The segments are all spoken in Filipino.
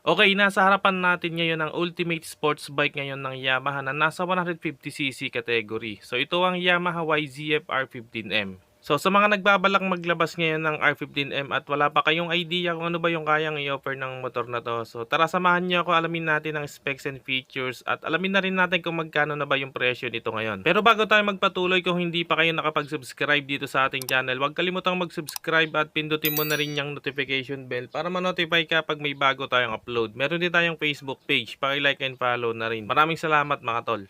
Okay, nasa harapan natin ngayon ang ultimate sports bike ngayon ng Yamaha na nasa 150cc category. So ito ang Yamaha YZF R15M. So sa mga nagbabalak maglabas ngayon ng R15M at wala pa kayong idea kung ano ba yung kayang i-offer ng motor na to. So tara, samahan niyo ako, alamin natin ang specs and features at alamin na rin natin kung magkano na ba yung presyo nito ngayon. Pero bago tayo magpatuloy, kung hindi pa kayo nakapag-subscribe dito sa ating channel, huwag kalimutang mag-subscribe at pindutin mo na rin yung notification bell para ma-notify ka pag may bago tayong upload. Meron din tayong Facebook page, paki-like and follow na rin. Maraming salamat mga tol.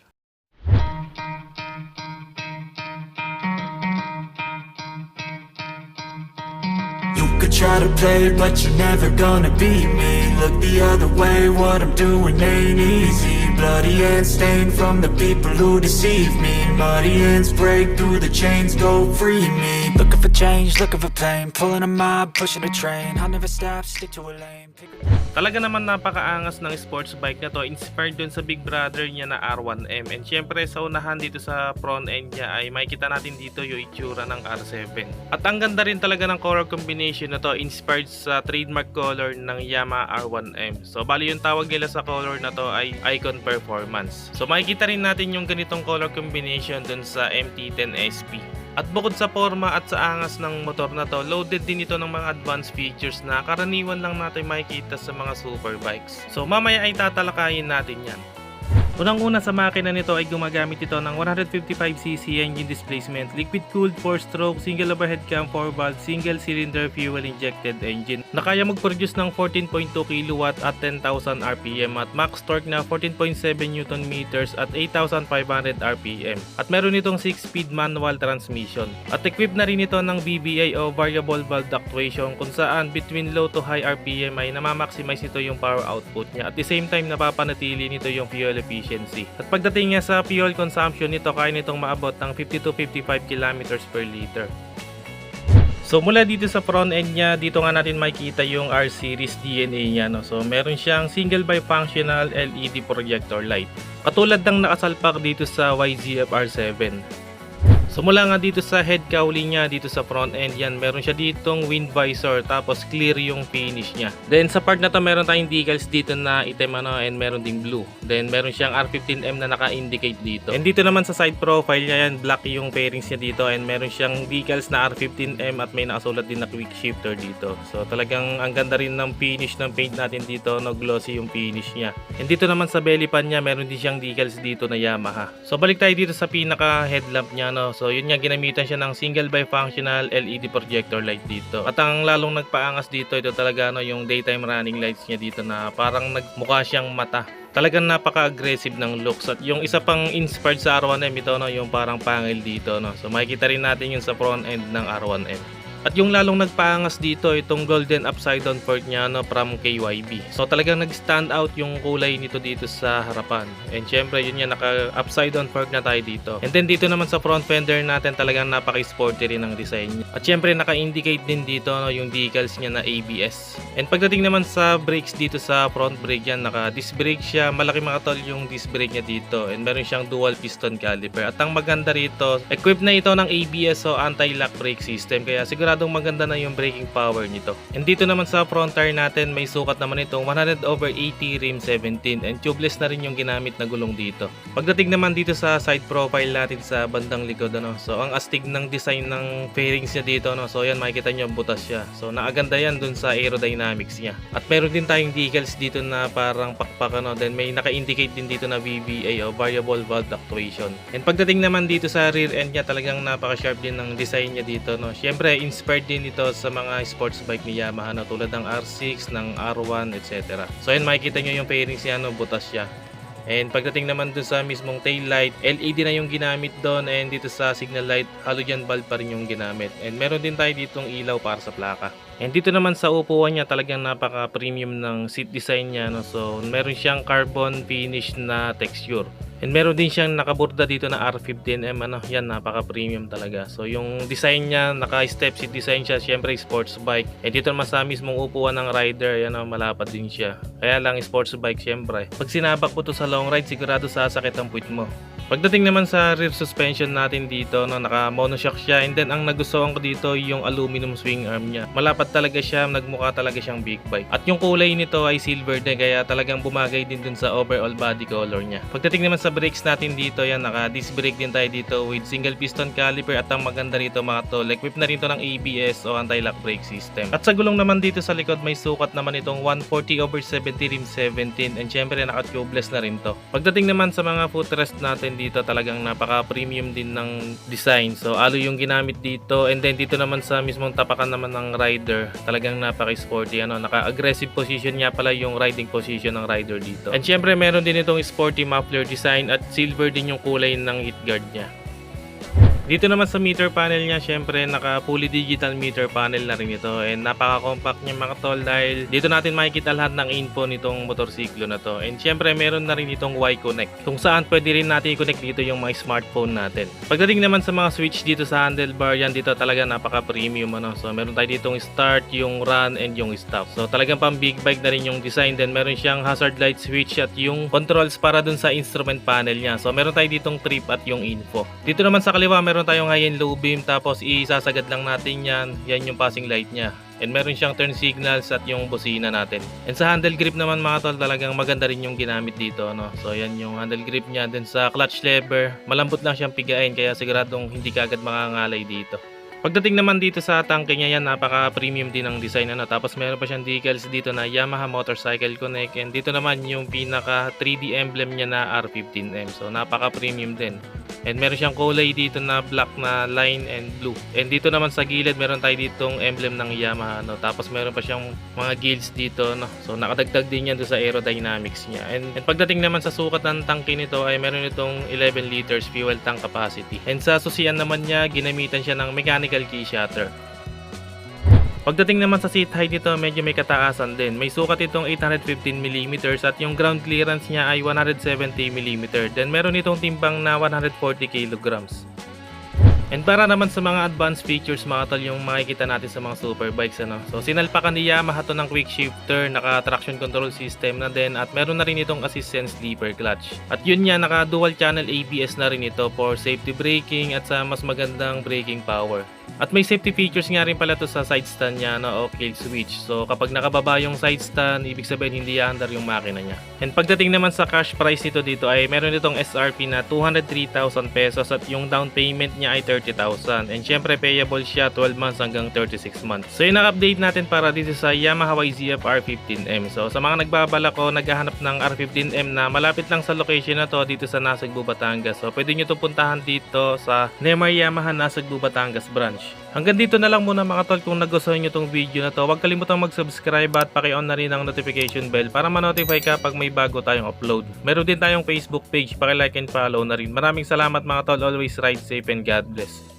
You could try to play, but you're never gonna beat me. Look the other way, what I'm doing ain't easy. Bloody hands stained from the people who deceive me. Muddy hands break through the chains, go free me. Looking for change, looking for pain. Pulling a mob, pushing a train. I'll never stop, stick to a lane. Talaga naman napakaangas ng sports bike na to, inspired dun sa big brother niya na R1M. And syempre sa unahan dito sa front end niya ay makikita natin dito yung itsura ng R7. At ang ganda rin talaga ng color combination na to, inspired sa trademark color ng Yamaha R1M. So bali yung tawag nila sa color na to ay Icon Performance. So makikita rin natin yung ganitong color combination dun sa MT-10 SP. At bukod sa forma at sa angas ng motor na to, loaded din ito ng mga advanced features na karaniwan lang natin makikita sa mga superbikes. So mamaya ay tatalakayin natin yan. Unang-una sa makina nito ay gumagamit ito ng 155cc engine displacement, liquid-cooled 4-stroke, single overhead cam 4-valve, single-cylinder fuel-injected engine na kaya mag-produce ng 14.2 kW at 10,000 RPM at max torque na 14.7 Nm at 8,500 RPM. At meron itong 6-speed manual transmission. At equipped na rin ito ng VVA o variable valve actuation kung saan between low to high RPM ay namamaximize ito yung power output niya. At the same time napapanatili nito yung fuel efficiency. At pagdating niya sa fuel consumption nito, kaya nitong maabot ng 50 to 55 km per liter. So mula dito sa front end niya, dito nga natin makikita yung R-Series DNA niya, no? So meron siyang single bifunctional LED projector light. Katulad ng nakasalpak dito sa YZF R7. So mula nga dito sa head cowling niya, dito sa front end yan, meron siya ditong wind visor, tapos clear yung finish niya. Then sa part na to meron tayong decals dito na item and meron ding blue. Then meron siyang R15M na naka-indicate dito. And dito naman sa side profile niya yan, black yung fairings niya dito, and meron siyang decals na R15M at may nakasulat din na quick shifter dito. So talagang ang ganda rin ng finish ng paint natin dito, no, glossy yung finish niya. And dito naman sa belly pan niya, meron din siyang decals dito na Yamaha. So balik tayo dito sa pinaka headlamp niya, no. So yun nga, ginamitan siya ng single bifunctional LED projector light dito. At ang lalong nagpaangas dito, ito talaga yung daytime running lights niya dito na parang nagmukha siyang mata. Talagang napaka-aggressive ng looks. At yung isa pang inspired sa R1M ito, yung parang pangil dito, no. So makikita rin natin yung sa front end ng R1M. At yung lalong nagpaangas dito, itong golden upside down fork niya, from KYB. So talagang nag-stand out yung kulay nito dito sa harapan. And syempre yun yan, naka-upside down fork na tayo dito. And then dito naman sa front fender natin, talagang napaka-sporty rin ang design niya. At syempre naka-indicate din dito, yung decals niya na ABS. And pagdating naman sa brakes dito sa front brake yan, naka-disc brake siya. Malaki mga tol yung disc brake niya dito. And meron siyang dual piston caliper. At ang maganda rito, equipped na ito ng ABS o anti-lock brake system. Kaya sigurado maganda na yung braking power nito. And dito naman sa front tire natin, may sukat naman itong 100/80 rim 17 and tubeless na rin yung ginamit na gulong dito. Pagdating naman dito sa side profile natin sa bandang likod, so ang astig ng design ng fairings niya dito, so yan, makikita nyo butas siya. So nakaganda yan dun sa aerodynamics niya. At meron din tayong decals dito na parang pakpak, then may naka-indicate din dito na VVA o variable valve actuation. And pagdating naman dito sa rear end niya, talagang napaka-sharp din ng design niya dito, Syempre inspired din ito sa mga sports bike ni Yamaha, tulad ng R6, ng R1, etc. So ayan, makikita nyo yung fairings niya, butas siya. And pagdating naman dun sa mismong tail light, LED na yung ginamit doon, and dito sa signal light, halogen bulb pa rin yung ginamit. And meron din tayo ditong ilaw para sa plaka. And dito naman sa upuan niya, talagang napaka-premium ng seat design niya, So meron siyang carbon finish na texture. And meron din siyang nakaburda dito na R15M, yan, napaka-premium talaga. So yung design niya, naka-step seat design siya, syempre sports bike. And dito naman sa mismong upuan ng rider, malapad din siya. Kaya lang sports bike syempre. Pag sinabak mo to sa long ride, sigurado sasakit ang puwit mo. Pagdating naman sa rear suspension natin dito, no, naka monoshock siya, and then ang nagustuhan ko dito yung aluminum swing arm niya. Malapad talaga siya, nagmukha talaga siyang big bike. At yung kulay nito ay silver din, kaya talagang bumagay din dun sa overall body color niya. Pagdating naman sa brakes natin dito, yan, naka disc brake din tayo dito with single piston caliper, at ang maganda rito mga tol, equip na rin to ng ABS o anti-lock brake system. At sa gulong naman dito sa likod, may sukat naman itong 140/70 rim 17, and syempre naka tubeless na rin to. Pagdating naman sa mga footrest natin dito, talagang napaka-premium din ng design. So alo yung ginamit dito, and then dito naman sa mismong tapakan naman ng rider, talagang napaka-sporty, ano, naka-aggressive position nga pala yung riding position ng rider dito. And syempre meron din itong sporty muffler design at silver din yung kulay ng heat guard niya. Dito naman sa meter panel niya, syempre naka fully digital meter panel na rin ito, and napaka-compact niya mga tol, dahil dito natin makikita lahat ng info nitong motorsiklo na to. And syempre meron na rin itong Y-Connect, kung saan pwede rin natin i-connect dito yung mga smartphone natin. Pagdating naman sa mga switch dito sa handlebar, yan dito talaga napaka-premium, ano. So meron tayo ditong start, yung run, and yung stop. So talagang pang big bike na rin yung design. Then meron siyang hazard light switch at yung controls para dun sa instrument panel niya. So meron tayo ditong trip at yung info. Dito naman sa kaliwa meron tayong high and low beam, tapos isasagad lang natin yan yung passing light niya. And meron siyang turn signals at yung busina natin. And sa handle grip naman mga tol, talagang maganda rin yung ginamit dito, no? So yan yung handle grip niya. Then sa clutch lever, malambot lang siyang pigain, kaya siguradong hindi kagad makangalay dito. Pagdating naman dito sa tangke niya, yan, napaka-premium din ang design, ano. Tapos meron pa siyang decals dito na Yamaha Motorcycle Connect, and dito naman yung pinaka 3D emblem niya na R15M. So napaka-premium din. And meron siyang kulay dito na black na line and blue. And dito naman sa gilid, meron tayo ditong emblem ng Yamaha, no. Tapos meron pa siyang mga gills dito, no. So nakadagdag din yan doon sa aerodynamics niya. And pagdating naman sa sukat ng tangke nito, ay meron itong 11 liters fuel tank capacity. And sa susian naman niya, ginamitan siya ng mechanical key shutter. Pagdating naman sa seat height nito, medyo may kataasan din. May sukat itong 815mm at yung ground clearance niya ay 170mm. Then meron itong timbang na 140kg. And para naman sa mga advanced features mga tol, yung makikita natin sa mga superbikes, ano. So sinalpakan ni Yamaha to ng quick shifter, naka traction control system na din, at meron na rin itong assist and sleeper clutch. At yun nga, naka dual channel ABS na rin ito for safety braking at sa mas magandang braking power. At may safety features nga rin pala to sa side stand niya, no, o kill switch. So kapag nakababa yung side stand, ibig sabihin hindi aandar yung makina niya. And pagdating naman sa cash price nito dito, ay meron itong SRP na 203,000 pesos at yung down payment niya ay 30,000. And syempre payable siya 12 months hanggang 36 months. So yun ang update natin para dito sa Yamaha YZF R15M. So sa mga nagbabala ko, naghahanap ng R15M na malapit lang sa location na to dito sa Nasugbu, Batangas. So pwede nyo to puntahan dito sa Neymar Yamaha Nasugbu, Batangas branch. Hanggang dito na lang muna mga tol. Kung nagustuhan nyo tong video na to, huwag kalimutang mag-subscribe at paki-on na rin ang notification bell para ma-notify ka pag may bago tayong upload. Meron din tayong Facebook page, paki-like and follow na rin. Maraming salamat mga tol. Always ride safe and God bless.